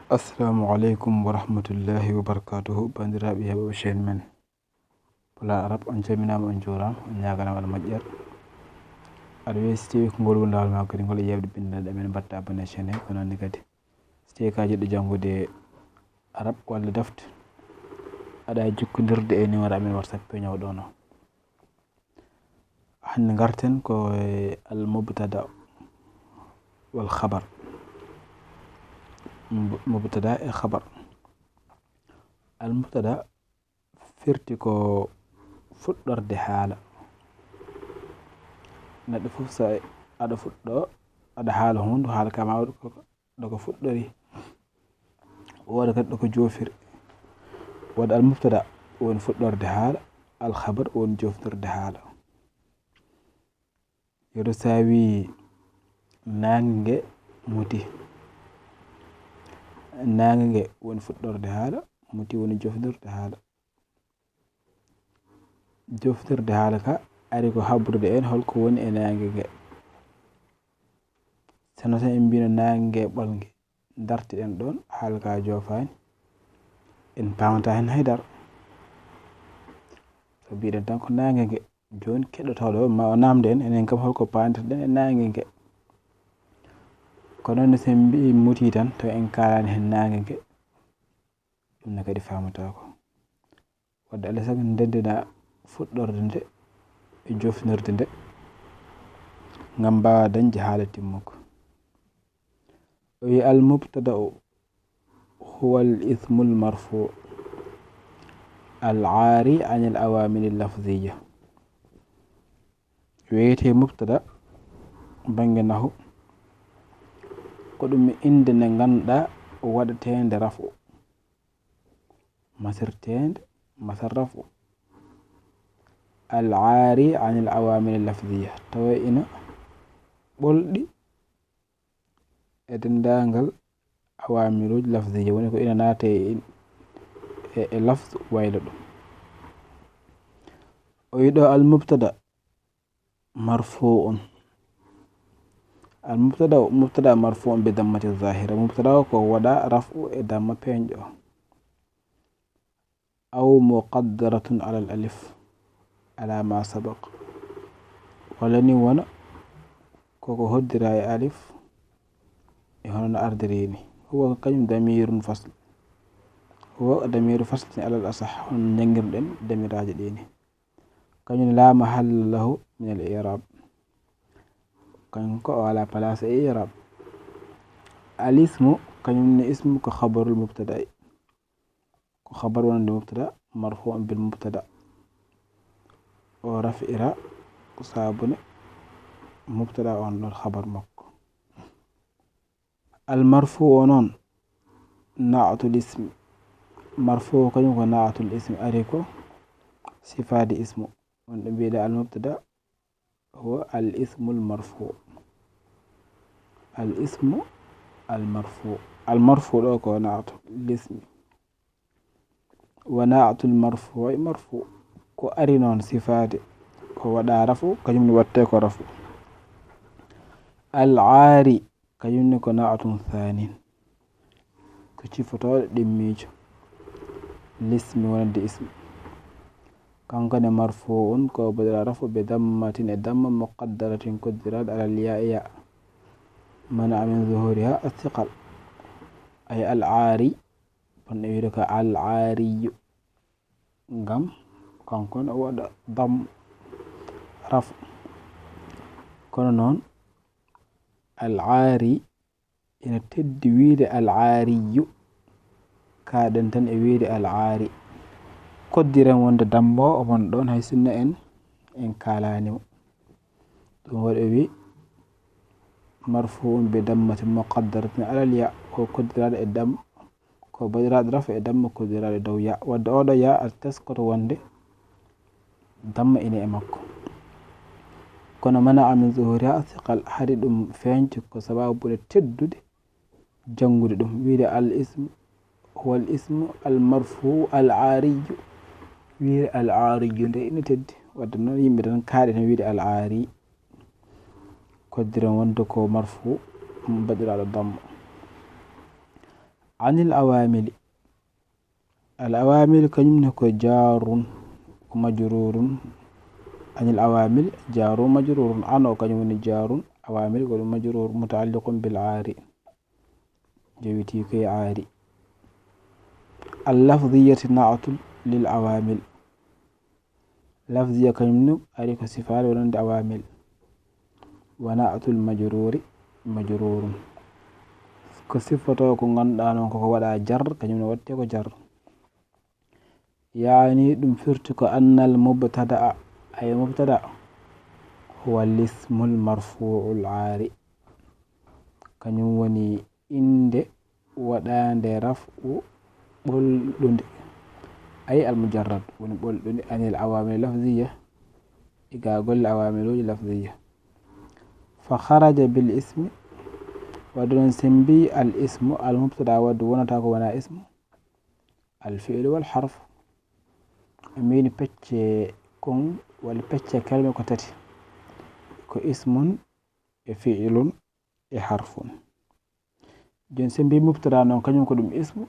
Assalamu alaikum wa rahmatullahi wa barakatuhu. Bandiraɓe heɓoɓe chaine men Pula Arab, on calminama, on juurama, on ñaganama Allah moƴƴere. aɗa wiya so tawi ko ngol woni lawol ma kadi ngol yewde bindanɗe men mbatta abonné chaine he. Ko noonni kadi so tawi ka jiɗɗo janngude arab walla defte, aɗa jokkodirde e numéro amen WhatsApp peñowo ɗo no. hannde garten ko al mubtada wal khabar. mubtada e khabar. al mubtada firti ko fuɗɗorde haala. neɗɗo fof so aɗa fuɗɗo aɗa haala hunde, haala ka ma ɗo ko fuɗɗori, woda kadi ɗo ko joofiri. woda al mubtada woni fuɗɗorde haala, al khabar woni jofnirde haala. yeru sa wi nange muti, nange woni fuɗɗorde haala, muti woni jofnirde haala. jofnirde haala ka ari ko habrude en holko woni e nange nge. sono tan en mbino nange ɓolge dartiɗen ɗon, haala ka jofani, en pamata hen haydara. so mbiɗen tan ko nange nge, joni keɗotoɗo ma o namde en enen kam holko pandirɗen e nange nge. ko noon sen mbi muti tan taw en kalani hen nange nge, ɗumne kadi famatako. wadde alay saago ndendina fuɗɗorde nde e jofnirde nde ngam mbawa dañde haala timmuko. o wi al mubtada'u huwa al ismu al marfu al aari an al awamil al lafziya. wiyete mubtada bange nahu ko ɗum inde nde ganduɗa waɗatede rafu, masirtede masar rafu. al aari an al awamil al lafziya, tawa ina ɓolɗi e dendagal awamiluji lafziya, woni ko ina naata e lafz wayla ɗum. o wi ɗo al mubtada marfu'un. al mubtada marfu'un bi dammati zahira. mubtada ko waɗa rafu e damma peñƴo. aw muqaddaratun ala al alif ala ma sabaq, walla ni wona koko hoddira e alif e hono no ardirini. huwa kañum damirun fasl. huwa damiru fasl ala al asah, hono jangirɗen damiraji ɗini. kañum la mahalla lahu min al i'rab, kañum ko o wala place e i'rab. al ismu kañum ne ismu ko khabarul mubtada, ko khabar wonande mubtada marfu'un bil mubtada. o raf'ira ko sabune mubtada on ɗon khabar makko. al marfu'u noon na'atul ismi. marfu'u kañum ko na'atul ismi, ari ko sifade ismu. on ɗo mbiɗa al mubtada huwa al ismu al marfu'. al ismu al marfu'. al marfu' ɗo ko na'atul ismi, wa na'atul marfu'i marfu'. ko ari noon sifade ko waɗa rafu kañum ne watte ko rafu. al aari kañum ne ko na'atun thanin, ko cifotoɗo ɗimmijo lismi wonande ismi. kanko ne marfu'un ko baɗira rafu be dammatin e damma muqaddaratin koddirad ala al ya'i ya, mana min zuhuriha athiqal. ay al aari on e wiide ko al aariyu ngam kanko ne waɗa dam rafu. kono noon al aari ina teddi wiide al aariyu, kaɗen tan e wiide al aari. koddiren wonde dammo omon ɗon hay sinno en kalanimo. ɗum waɗi wi marfu'un bi dammati muqaddaratin alal ya, ko koddiraɗo e dam ko baɗiraɗo rafu e damma koddiraɗo e dow ya. wadde oɗo ya a teskoto wonde damma ina e makko. kono mana min zuhuriha athiqal, hari ɗum feñci ko sababude teddude jangude ɗum. wiide al ismu huwa al ismu al marfu al aariyu, wiide al aariyu nde ina teddi. wadde noon yimɓe tan kaaɗe tan wiide al aari, koddiren wonde ko marfu baɗiraɗo damma. anil awamili al awamil kanyum ko jarun ko majrurun anil awamil jarun majrurun ano kanyum ni jarun awamil ko majrur mutaalliqun bil ari jawiti ko ari al lafdhiyati na'atul lil awamil lafdhiya kanyum ari ko sifal wonande awamil wa na'atul majruri majrurun ko sifato ko ganda non ko wada jar kanyum watte ko jar يعني دم فرتك أن المبتدأ أي مبتدأ هو الاسم المرفوع العاري كنيوني إند ودان رفع بولد أي المجرد ونقول أن العوامل اللفظية إذا قل العوامل اللفظية فخرج بالاسم ودون سنبي الاسم المبتدأ ودون تاكونا اسم الفعل والحرف amini pecce kon wala pecce kalma ko tati ko ismun e fi'ilun e harfun jon sembi mubtada non kanyum ko dum ismu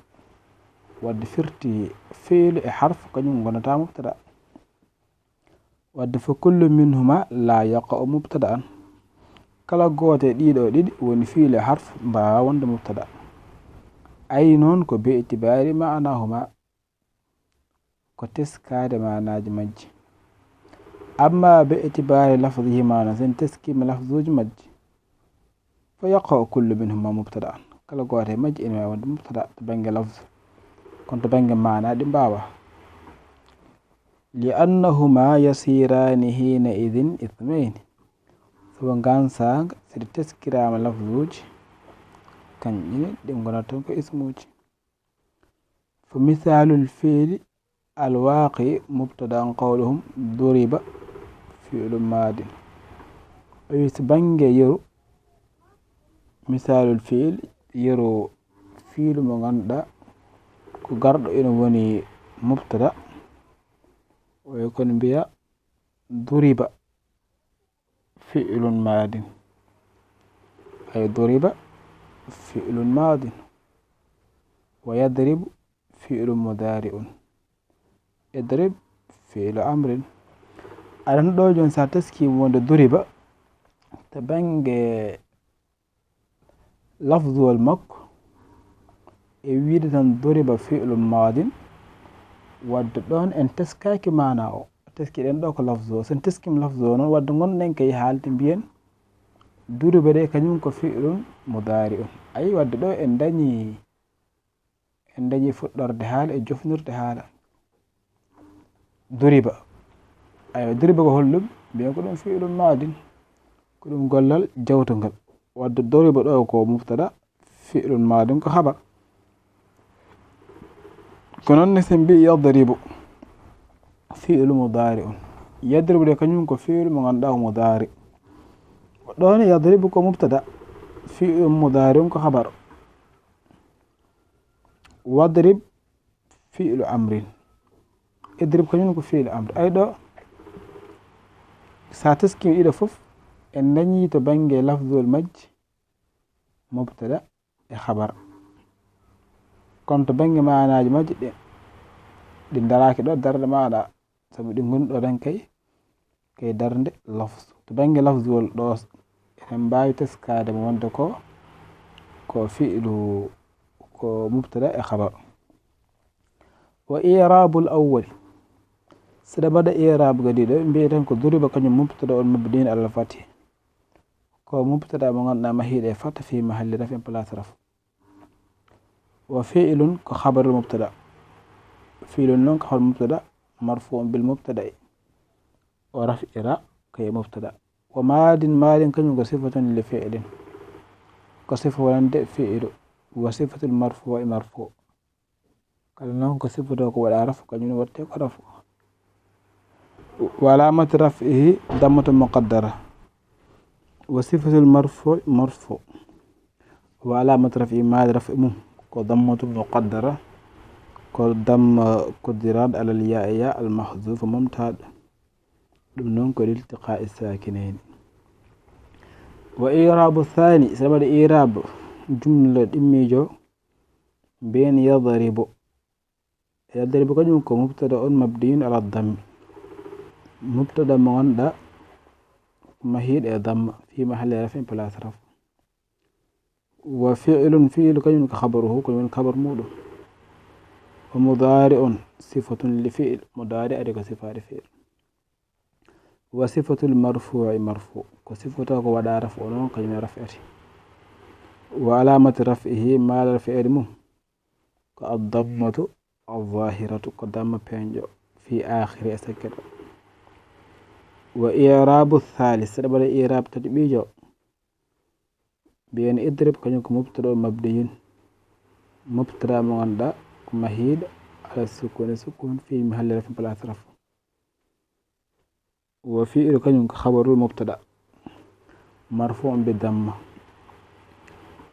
wadde firti fi'il e harf kanyum gonata mubtada wadde fa kullu minhuma la yaqa'u mubtada'an kala gote dido didi woni fi'il e harf ba wonde mubtada ay non ko be itibari ma'anahuma ko teskade manaji majji amma be itibari lafdhihi mana sen teskima lafdhuji majji fa yaqa kullu minhuma mubtada'an kala gote majji ina wonde mubtada to bange lafdh kon to bange mana di bawa li annahuma yasirani hina idhin ithmain so gansa sidi teskirama lafdhuji kanjini dim gonaton ko ismuji fa mithalul fi'li الواقع مبتدا قولهم ضرب فعل ماض ويتبنج يرو مثال الفعل يرو فعل مغندا كغرد إنه وني مبتدا ويكون بها ضرب فعل ماض أي ضرب فعل ماض ويضرب فعل مضارع اضرب فعل امر adan do jon sa taski wonde duriba to bange lafdhu wal makk e wiide tan duriba fi'l madin wadde don en taskaki mana o taski den do ko lafdhu sen taskim lafdhu non wadde gonden kay haalde biyen duriba de kanyum ko fi'lun mudari'un ay wadde do en dañi fuddorde haala e jofnirde haala duriba ay duriba ko hollum biyan ko dum fi'lun madin ko dum gollal jawtangal wadde duriba do ko mubtada fi'lun madin ko habar konon ne sembi yadribu fi'lu mudari'un yadribu de kanyum ko fi'lu mo ganda mudari don yadribu ko mubtada fi'lu mudari'un ko habar wadrib fi'lu amrin idrib kanyum ko fi'lu amr ay do sa taskim ida fof en dañi to bange lafzul majj mubtada e khabar kon to bange maanaaji majji di daraki do darde maada sabu di gondo dan kay darde lafz to bange lafzul do en baawi taskade mo wonde ko fi'lu ko mubtada e khabar wa i'rabul awwal sida bada i'rab gadi do bi'eten ko duriba kanyum mubtada on mabniin ala fathi ko mubtada mo ganda mahide fatha fi mahalli raf'in place raf wa fi'lun ko khabarul mubtada fi'lun non ko khabar mubtada marfu'un bil mubtada wa raf'ira kay mubtada wa madin kanyum ko sifatun li fi'lin ko sifa wonande fi'lu wa sifatul marfu'i marfu' kala non ko sifatu ko wada raf kanyum watte ko raf وعلامة رفعه ضمة مقدرة وصفة المرفوع مرفوع وعلامة رفعه ما رفع ضمة مقدرة ضم قدرات على الياء المحذوف ممتاز دون الالتقاء الساكنين وإعراب الثاني سبب إعراب جملة إميجو بين يضرب كنيم كو مبتدا مبني على الضم مبتدا مغندا مهيد ضم في محل رفع بلاس رفع وفعل كنيم خبره كنيم خبر مودو ومضارع صفة لفعل مضارع ديك صفة لفعل وصفة المرفوع مرفوع وصفة ودا رفع نون كنيم رفعتي وعلامة رفعه ما رفع مو كالضمة الظاهرة قدام بينجو في آخر سكر وإعراب الثالث سبب إعراب تدبيجو بين اضرب كنيك مبتدا مبتدا مغندا مهيد على السكون في محل رفع بلاس رفع وفعل كنيك خبر المبتدا مرفوع بالضمة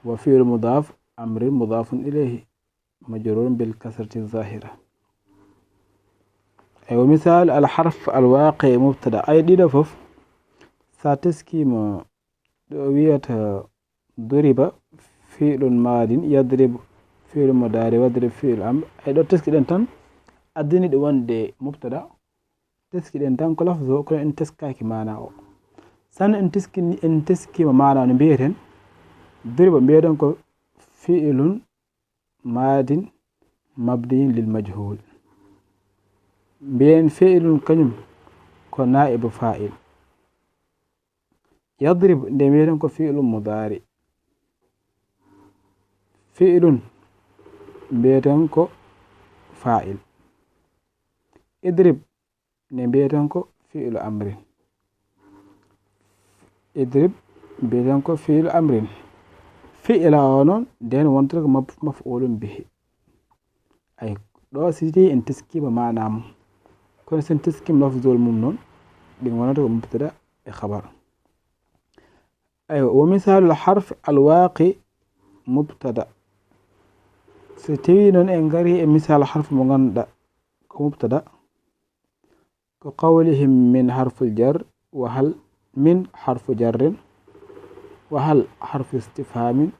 وفعل مضاف أمر مضاف إليه مجرور بالكسرة الظاهرة ومثال الحرف الواقع مبتدا أي دي دفف ساتسكيما ويتا ضرب فعل ماض يضرب فعل مضارع ويضرب فعل أمر أي دو تسكي دن تان أدني دي وان دي مبتدا تسكي دن تان كو لفظو كو ان تسكاكي معناو سان ان تسكي معناو نبيتن ضرب بيدن كو فعل ماض مبني للمجهول بين فعل كنيم كو نائب فاعل يضرب دميرن كو فعل مضارع فعل بيتن كو فاعل اضرب بيتن كو فعل امر اضرب بيتن كو فعل امر فعل اونون دين وونتر مفعول به ay do siti en taskiba manam kono sen taskim lafzul mum non din wonata ko mubtada e khabar ايوه ومثال الحرف الواقع مبتدا ستي نون en gari e misal harf mo ganda ko mubtada ko qawlihim min harful jar wa hal min harfu jarrin wa hal harfu istifhamin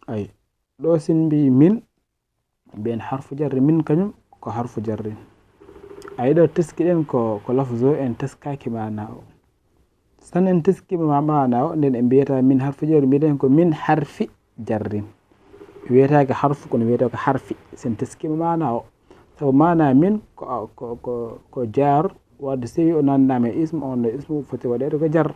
ay do sin bi min بين حرف جر من كنيم كو حرف جر اي دو تسكيدن كو لفظو ان تسكاكي معناو سن ان تسكي معناو ندن ان بيتا من حرف جر ميدن كو من حرف جر ويتا حرف كو ويتا حرف سن تسكي معناو تو معنى من كو جار ود سي اون نام اسم اون اسم فتي ودير كو جر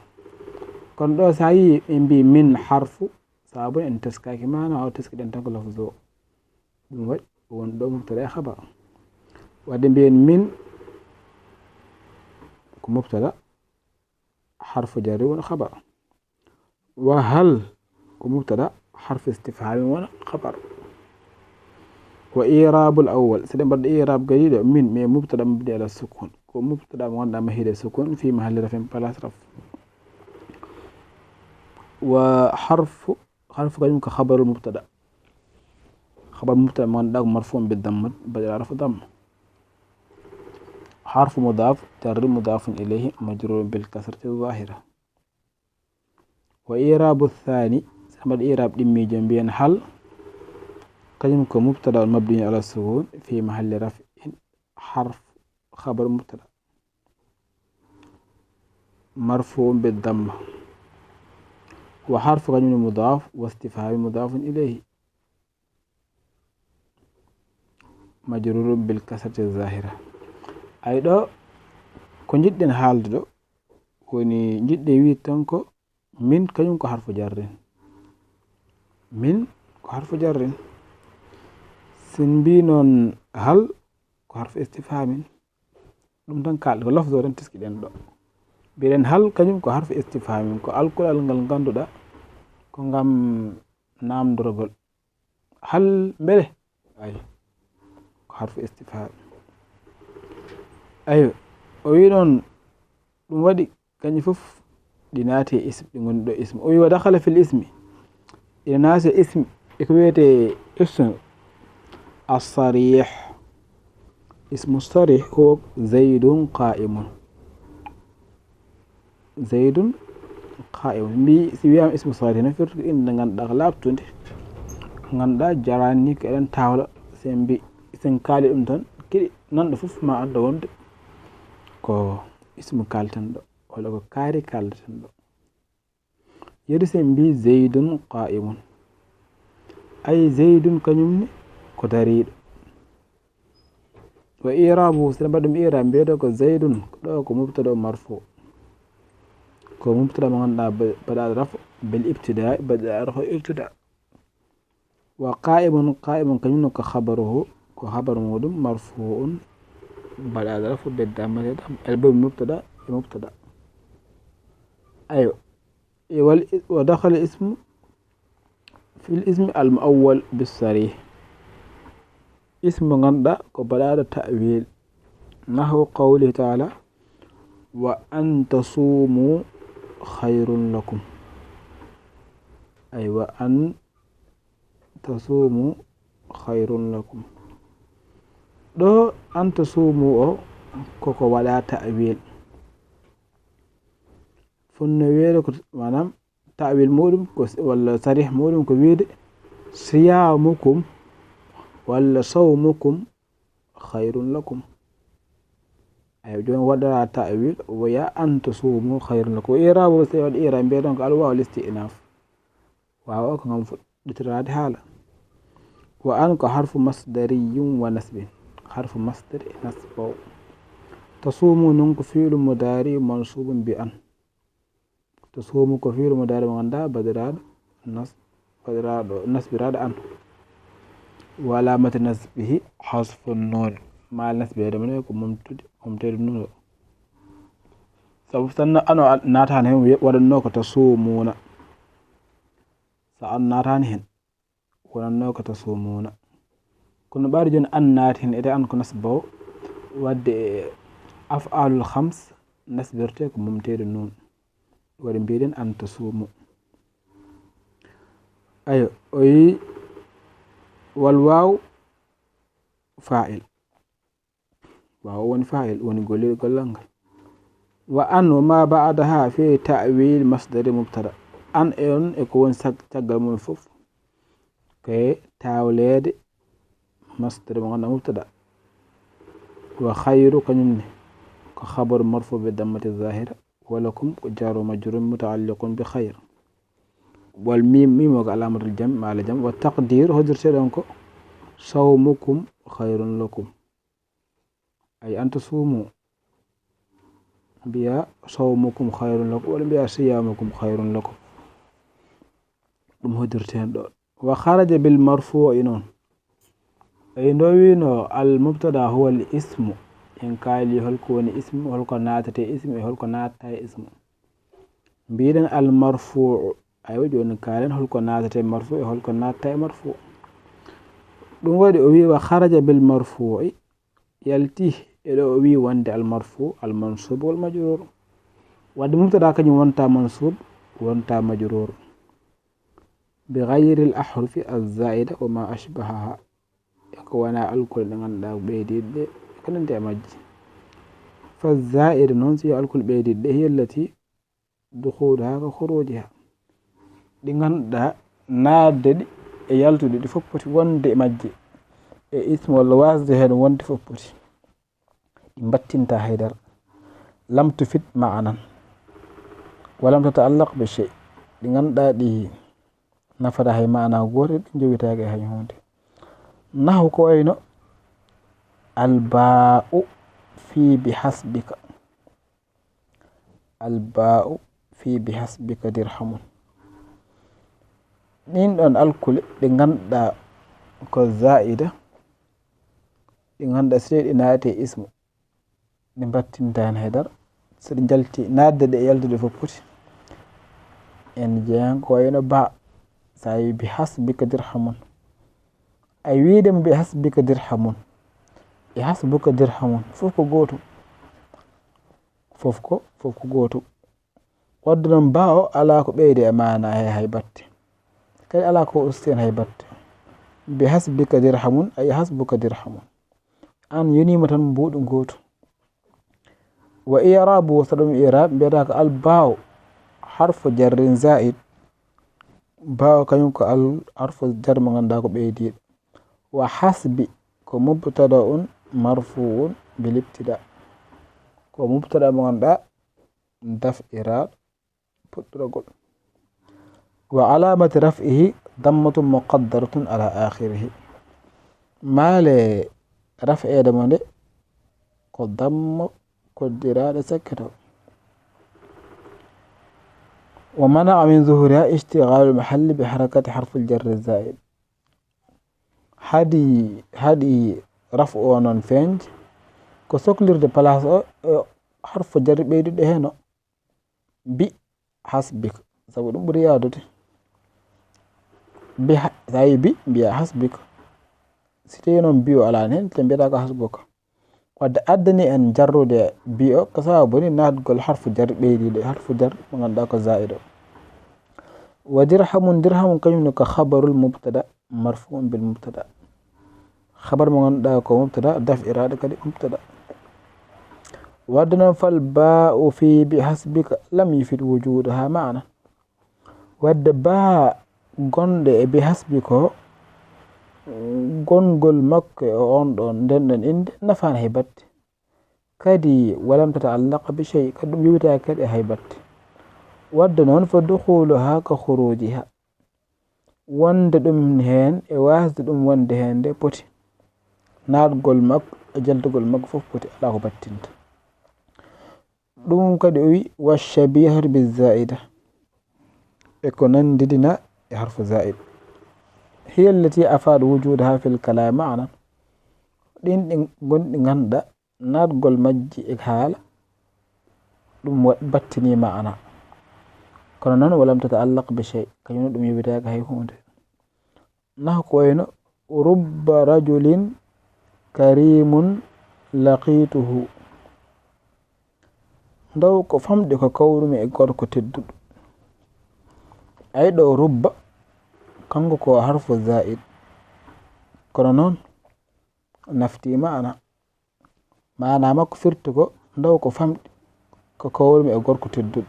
كون دو ساي ان بي من حرف سابو ان تسكاكي معناو تسكيدن تان كو لفظو دum wad won do mubtada khabar wade ben min ko mubtada harfu jar wa khabar wa hal ko mubtada harfu istifham wa khabar wa i'rab al-awwal sadam bad i'rab gadido min me mubtada mabni ala sukun ko mubtada wonda mahida sukun fi mahalli rafin palas raf wa harfu kalim ka khabar al-mubtada خبر مبتدا مرفوع بالضمه بدل عرف ضم حرف مضاف جر مضاف اليه مجرور بالكسره الظاهره واعراب الثاني سمد اعراب دمي جنبين هل كلمه مبتدا مبني على السكون في محل رفع حرف خبر مبتدا مرفوع بالضمه وحرف كلمه مضاف واستفهام مضاف اليه مجرور بالكسرة الظاهرة أي دو كو جدن حالد دو وني جدن ويتانكو من كنيم كو حرف جر من كو حرف جر سنبي نون هل كو حرف استفهام دum tan kal ko lafzo ren tiski den do biren hal kanyum ko harf istifham ko alquran ngal ganduda ko ngam namdorgol hal bele ay حرف استفهام ايوه وينون دum wadi kanyi fof dinati ism ngon do ism o wa dakhala fil ismi inasa ism ikwete ism الصريح اسم الصريح هو زيد قائم زيد قائم بي سيام اسم صريح نفر ان غان دغلاب تونde ganduɗa jarani ko eɗen tawla sen mbi sen kaali ɗum tan kiɗi nanɗo fof ma anda wonde ko ismu kalten ɗo walla ko kaari kalten ɗo. Yedi sen mbi zeydun qa'imun, ay zeydun kañumne ko dariɗo. Wa irabu sen mbaɗum ira mbiyeɗo ko zeydun ɗo ko mubtada marfu, ko mubtada mo ganduɗa baɗaɗo rafa bil ibtida baɗaɗo rafa ibtida. Wa qa'imun kañumne ko khabaruhu, ko khabaru muɗum marfu'un baɗaɗo rafa be dammate dam elbo mubtada e mubtada. Ayo wa dakhala ismu في الاسم المؤول بالصريح اسم غندا كبلاد تأويل نحو قوله تعالى وأن تصوموا خير لكم، أي وأن تصوموا خير لكم. دو أن تصوموا كوكو ولا تأويل فنويل مانام ta'wil muɗum walla sarih muɗum ko wiide siyamukum walla sawmukum khayrun lakum. ay joni waɗara ta'wil waya an tasumu khayrun lakum. irabu se waɗi ira mbiyeɗon ko alwaw listinaf, wawa ko gam fuɗɗitirade haala. wa an ko harfu masdariyun wa nasbin, harfu masdar e nasbo. tasumu non ko fi'lu mudari mansubun bi an, tasumu ko fi'lu mudari mo ganda badiraɗo nasbiraɗo an. wa alamati nasbihi hasfu nun, mal nasbede mon ko mumtede nun sabu tan ano natani hen waɗanno ko tasumuna, so an natani hen wonanno ko tasumuna. kono ɓaari joni an naati hen ede an ko nasbawo wadde af'alul khams nasbirte ko mumtede nun waɗi mbiɗen an tasumu. ayo o yi wal waw fa'il, waw woni fa'il woni golliɗo gollal ngal. wa an wa ma ba'daha fi ta'wil masdari mubtada, an e on e ko woni caggal mum fof ke tawlede masdari mo ganduɗa mubtada. wa khayru kañumne ko khabaru marfu bi dammati zahira, ولكم جار ومجرور متعلق بخير. والميم ميم علامة الجمع على جمع. والتقدير هدر سيدونكو صومكم خير لكم، أي أن تصوموا بيا صومكم خير لكم ولا بيا صيامكم خير لكم. هدر سيدون. وخرج بالمرفوع نون، أي نوينو المبتدا هو الاسم en kaali holko woni ismu, holko natate ismu e holko natta ismu. mbiɗen al marfuu, ayo joni kaalen holko natate marfu e holko natta e marfu. ɗum waɗi o wi wa kharaja bil marfu'i yalti eɗo o wi wonde al marfu al mansub wal majrur. wadde mubtada kañum wonta mansub wonta majrur bi ghayri al ahrufi az-za'ida wa ma ashbahaha, ko wana alkol ɗe ganduɗa ɓeydiɗe kanante e majji. fa za'ida noon so alkol ɓeydiɗɗe hiya allati dukhuluha ka khurujiha, ɗi ganduɗa naatde ɗi e yaltude ɗi fof poti wonde e majji e ismu walla wasde hen wonde fof poti ɗi battinta haydara. lam tufit ma'anan wa lam tata'allaq bi shay, ɗi ganduɗa ɗi nafata hay ma'ana gotel ɗi jowitake hay hunde. nahu ko wayno alba'u fi bihasbika, alba'u fi bihasbika dirhamun. ɗin ɗon alkule ɗi ganduɗa ko za'ida, ɗi ganduɗa so ɗi naati ismu ɗi battinta hen haydara, so ɗi jalti nadde ɗe e yaltude fof poti. en jeyan ko wayno ba sa wi bihasbika dirhamun, ay wiidemo bihasbika dirhamun e hasbuka dirhamun fof ko gotum, fof ko gotum. wadde noon ba o ala ko ɓeyde e mana hay batte, kadi ala ko usti hen hay batte. bi hasbika dirhamun ay hasbuka dirhamun, an yonima tan mbuɗu gotum. wa i'rabu so ɗum i'rab mbiyata ko al ba'u harfu jarrin za'id ba kanyum ko al harfu jar mo ganda ko ɓeydiɗo. wa hasbi ko mubtada un marfu'un bil ibtida ko mubtada mo ganda daf'iraɗo puɗɗirogol. wa alamati raf'ihi dammatun muqaddaratun ala akhirihi maale raf'ede mo nde ko damma koddiraɗo sakketo. ومنع من ظهورها اشتغال المحل بحركة حرف الجر الزائد هادي رفع ونون فينج ko soklirde place o harfu jarri ɓeyduɗo heno bi hasbik sabu ɗum ɓuri yadude bi sa yi bi mbiya hasbik si tawi noon bi o alani hen te mbiyata ko hasbuka wadde addani en jarrude bi o ko sababu ni natgol harfu jarri ɓeydiɗo harfu jar mo ganduɗa ko zaid o. wa dirhamun kañumne ko khabarul mubtada marfu'un bil mubtada khabar mo ganduɗa ko mubtada daf'iraɗo kadi mubtada. wadde noon fal ba'u fi bi hasbika lam yufid wujudaha ma'ana wadde ba gonɗe e bi hasbi ko gongol makko e on ɗon nden ɗon inde nafani hay batte kadi walam tata'allaqa bi shay kadi ɗum yowita kadi hay batte. wadde noon fa dukhuluha ka khurujiha wonde ɗum hen e wasde ɗum wonde hen nde poti natgol makko e jaltugol makko fof poti ala ko battinta. ɗum kadi o wi washabihatu bizaida e ko nandidina e harfu zaid hiya allati afada wujudaha fil kalam ma'ana ɗin ɗi gonɗi ganduɗa natgol majji e haala ɗum battini ma'ana kono noon walam tata'allaq bi shay kañum ɗum yowitaka hay hunde nahu ko wayno rubba rajulin karimun laqituhu ndaw ko famɗi ko kawrumi e gorko tedduɗo. ay ɗo rubba kanko ko harfu zaid kono noon nafti mana makko firti ko ndaw ko famɗi ko kawrumi e gorko tedduɗo.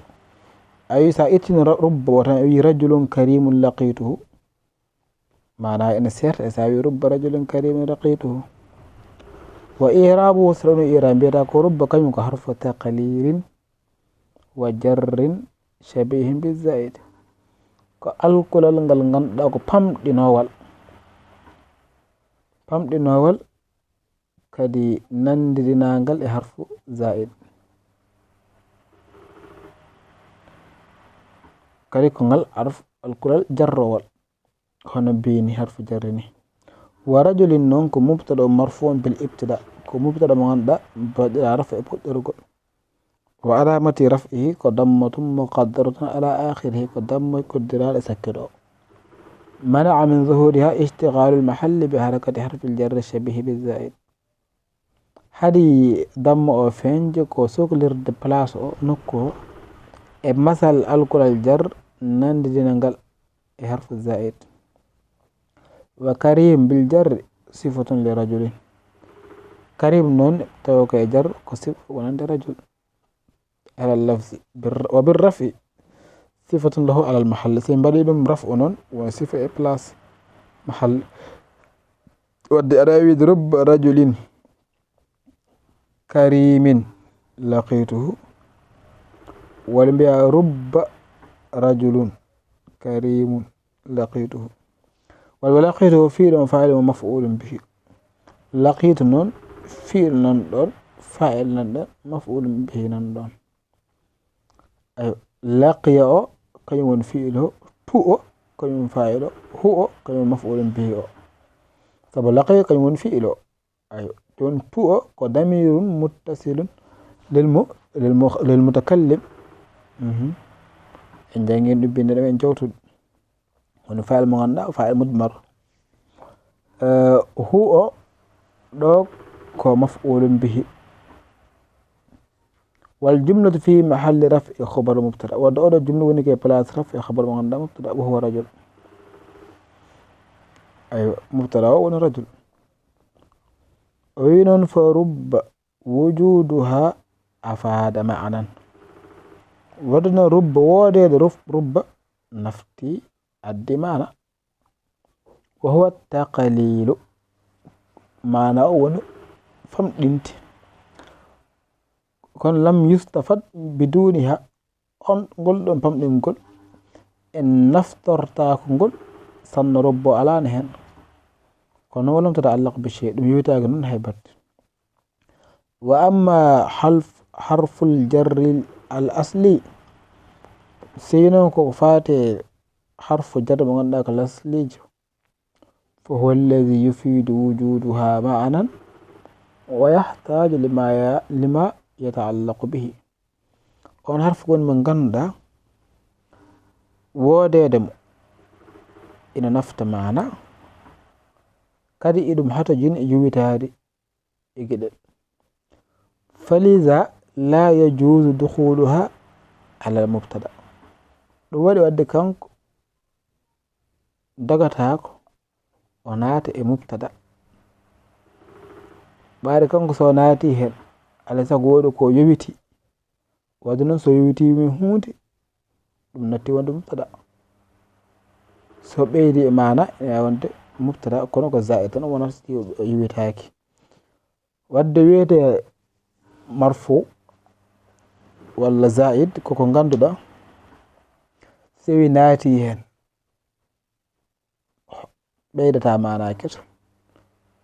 ayi sa ittini rubba o tan wi rajulun karimun laqituhu mana ene serta e sa wi rubba rajulun karimun laqituhu. wa i'rabuhu saɗano i'rab mbiyata ko rubba kañum ko harfu taqlirin wa jarrin shabihin bizaid ko alkulal ngal ganduɗa ko pamɗinowal kadi nandidinagal e harfu zaid kadi ko ngal alkulal jarrowal hono bini harfu jarri ni. wa rajulin noon ko mubtada marfu'un bil ibtida ko mubtada mo ganduɗa baɗiɗa rafa e puɗɗirgol. wa alamati raf'ihi ko dammatun muqaddaratun ala akhirihi ko damma koddiraɗo sakkeɗo. mana'a min zuhuriha ishtighalu al-mahalli bi harakati harfi al-jarri shabihi bizaid hadi damma o feñje ko soklirde place o nokku o e masal alkulal jar nandidina ngal e harfu zaid. wa karim bil jarri sifatun li rajulin karim noon tawa ko e jar ko sifa wonande rajul ala lafzi wa bir rafi sifatun lahu ala al mahall se mbaɗi ɗum raf'u noon wona sifa e place mahall. wadde aɗa wiide rubba rajulin karimin laqituhu wala mbiya rubba rajulun karimun laqituhu wala laqituhu fi'il o fa'il o maf'ulun bihi laqitu noon fi'il nan ɗon fa'il nan ɗon maf'ulun bihi nan ɗon. ayo laqiya o kañum woni fi'il o tu o kañum fa'il o hu o kañum maf'ulun bihi o sabu laqiya kañum woni fi'il o. ayo don tu o ko damirun muttasilun lil mutakallim en jangin ɗum binde ɗum en jawtude woni fa'il mo ganduɗa fa'il mudmar. hu o ɗo ko maf'ulun bihi wal jumlatu fi mahalli raf'i khabar mubtada wadde oɗo jumla woni ke place raf'i khabar mo ganduɗa mubtada wa huwa rajul. ayo mubtada o woni rajul. o wi noon fa rubba wujuduha afada ma'anan wadde noon rubba wodede rubba nafti addi mana wa huwa taqlilu mana o woni famɗinti kon lam yustafad biduniha on ngol ɗon famɗingol en naftortako ngol sanno robbo alano hen kono walam tata'allaq bi shay ɗum yewitaki non hay batte wa amma harful jarri al asli sino ko fate harfu jarri mo ganduɗa ko laslijo fa huwa alladhi yufidu wujuduha ma'anan wa yahtaju lima yata'allaqu bihi on harfu gon mo ganduɗa wodede mo ina nafta mana kadi iɗum hatojin e yuwitade e gueɗel faliza la yajuzu dukhuluha ala mubtada ɗum waɗi wadde kanko dagatako o naata e mubtada ɓaade kanko so naati hen alay sago woɗi ko yowiti wadde noon so yowitimi hunde ɗum natti wonde mubtada so ɓeydi e mana ene wonde mubtada kono ko zaid tan wona so yowitaki wadde wiyete marfu walla zaid koko ganduɗa sewi naati hen ɓeydata mana keto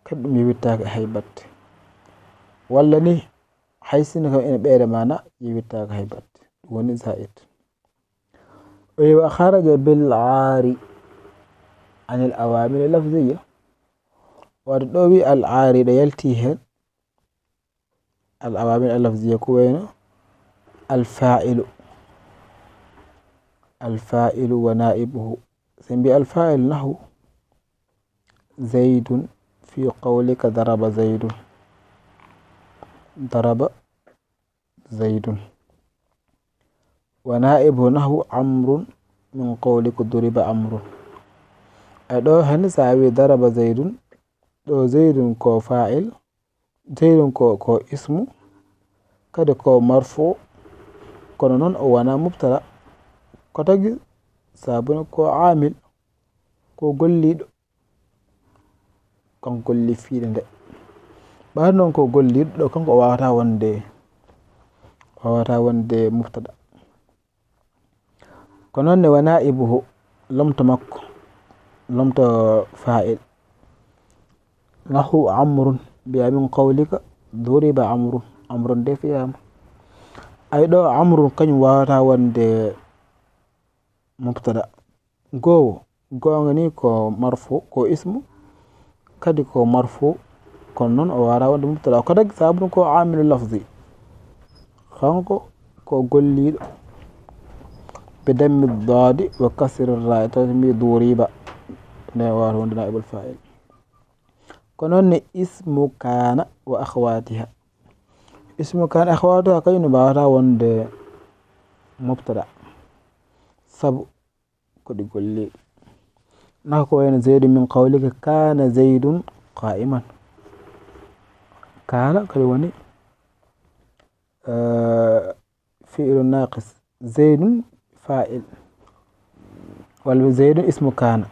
kadi ɗum yewittaki hay batte walla ni haysino kam ene ɓeyda mana yewittaki hay batte ɗum woni zaid wa kharaja bil aari anil awamil lafziya wadde ɗo wi al aari ɗo yalti hen al awamil al lafziya ko wayno al fa'ilu wa na'ibuhu sembi al fa'il nahu zaidun fi qawlika daraba zaidun wa na'ibuhu nahu amrun min qawlika duriba amrun ay ɗo hen sa wi daraba zaidun ɗo zaidun ko fa'il zaidun ko ismu kadi ko marfu kono noon o wona mubtada ko tagi sabuna ko amil ko golliɗo kanko golli fiide nde ɓaade noon ko golliɗo ɗo kanko o wawata wonde mubtada ko noon ne wana ibuhu lomto makko lomto fa'il nahu amrun biya min qawlika duriba amrun de fiyama ay ɗo amrun kañum wawata wonde mubtada gonga ni ko marfu ko ismu kadi ko marfu kono noon o wawata wonde mubtada ko tagi sabunu ko amilu lafzi kanko ko golliɗo be dammi dadi wa kasri ra'i tawmi duriba ne wawata wonde naibul fa'il ko noon ne ismu kana wa akhawatiha ismu kana akhawatuha kañum mbawata wonde mubtada sabu ko ɗi golliɗo naka ko wayno zaidun min qawlika kana zaidun qa'iman kana kadi woni fi'lu naqis zaidun fa'il walla zaidun ismu kana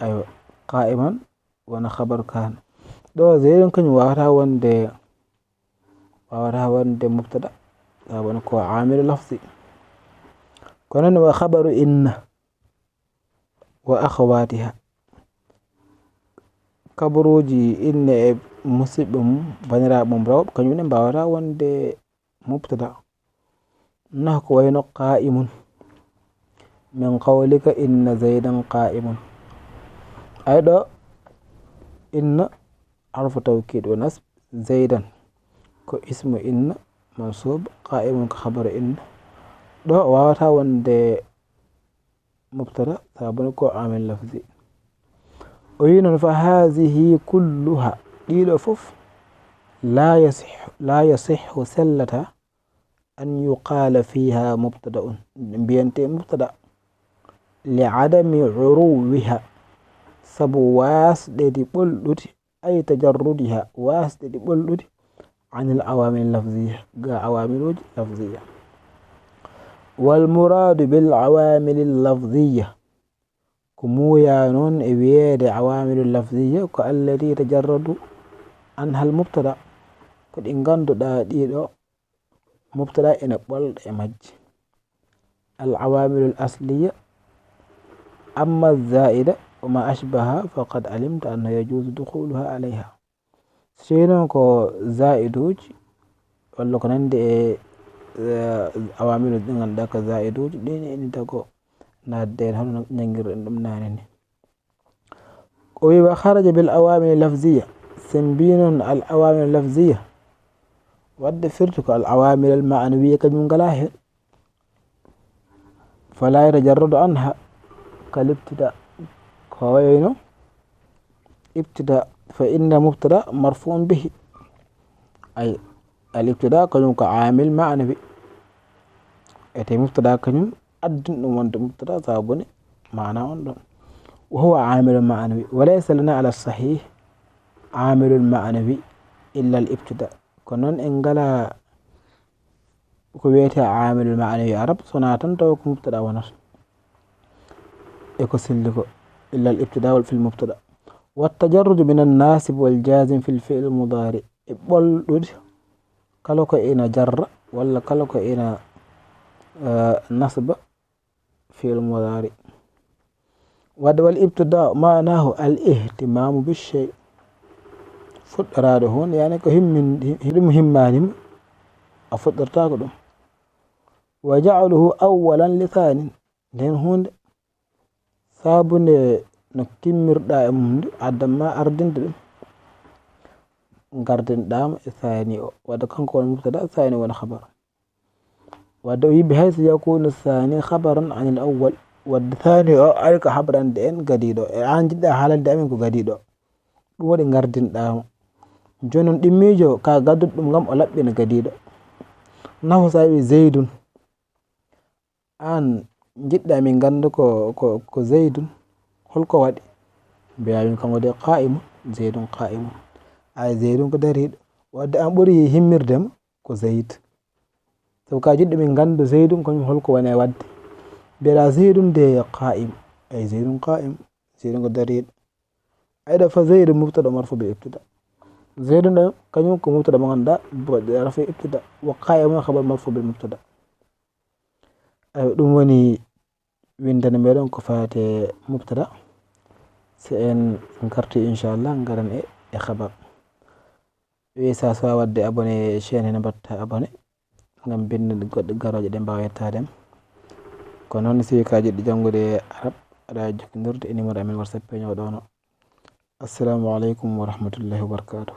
aywa qa'iman wona khabar kana ɗo zaidun kañum wawata wonde mubtada wona ko amilu lafzi kono noon wa khabaru inna wa akhawatiha kabaruji inna e musidɓe mum baniraɓe mum rewɓe kañum ne mbawata wonde mubtada naha ko wayno qa'imun min qawlika inna zaidan qa'imun ay ɗo inna harfu tawkid wa nasb zaidan ko ismu inna mansub qa'imun ko khabaru inna ɗo o wawata wonde mubtada sabuna ko amil lafzi o wi noon fa hazihi kulluha ɗiɗo fof la yasihhu sellata an yuqala fiha mubtada'un mbiyante mubtada li adami uruwiha sabu wasɗedi ɓolɗude ay tajarrudiha wasɗedi ɓolɗude anil awamil lafziya ga awamiluji lafziya wal muradu bil awamil lafziya ko muuya noon e wiyeede awamilu lafziya ko allati tajarradu an hal mubtada ko ɗi ganduɗa ɗiɗo mubtada ene ɓolɗa e majji. al awamilu l asliya amma zaida wa ma ashbaha faqad alimta anna yajuzu dukhuluha alayha. So noon ko zaiduji walla ko nandi e awamilu ɗi ganduɗa ko zaiduji ɗin eni tago nadde en hono jangirɗen ɗum nane ni. O wi wa kharaja bil awamil lafziya sen mbi noon al awamil lafziya wadde firti ko al awamil al ma'nawiya kañum ngala hen fala yatajarradu anha kal ibtida ko wayno ibtida fa inna mubtada marfu'un bihi ay al ibtida kañum ko amil ma'nawi ete mubtada kañum addin ɗum wonde mubtada sabune mana on ɗon wa huwa amilun ma'nawi wa laysa lana ala sahih amilun ma'nawi illa al ibtida ko noon en ngala ko wiyete amilul ma'nawi arab sona tan taw ko mubtada wonata e ko silli ko illa al ibtida wal fil mubtada wa tajarrud min an nasib wal jazim fil fi'l mudari e ɓolɗude kala ko ina jarra walla kala ko ina nasba fi'l mudari wadde wal ibtida ma'nahu al ihtimamu bi shay fuɗɗorade hunde yani ko ɗum himmanima a fuɗɗortako ɗum wa ja'aluhu awwalan li thanin nden hunde sabunde no timmirɗa e mum nde addamma ardinde ɗum gardinɗama e thani o wadde kanko won mubtada thani won khabar wadde o wi bi haythu yakunu thani khabaran an al awwal wadde thani o ari ko habrande en gadiɗo e an jiɗɗa haalande amin ko gadiɗo ɗum waɗi gardinɗamo joni noon ɗimmijo ka gadduɗo ɗum gam o laɓɓina gadiɗo nafu sa wi zeydun an jiɗɗa min ganda ko zeydun holko waɗi mbiyamin kanko de qa'imun zeydun qa'imun ay zeydun ko dariɗo wadde an ɓuuri himmirdema ko zeyd sabu ka jiɗɗo min ganda zeydun kañum holko woni e wadde mbiyeɗa zeydun de qa'im ay zeydun qa'im zeydun ko dariɗo ayɗo fa zeydun mubtada marfu bil ibtida zeydun ɗo kañum ko mubtada mo ganduɗa rafi ibtida wa qa'imun khabar marfu bil mubtada ay ɗum woni windana meɗen ko fate mubtada se en garti inchallah garan e khabar wi sa sowa wadde abonné chaîne hene mbatta abonné gam binde goɗɗe garoje ɗe mbawa yettadem ko noon si ka jiɗɗi jangude arab aɗa jokkodirde e numéro amen whatsapp peñowo ɗono. Assalamu aleykum wa rahmatullahi wa barakatuh.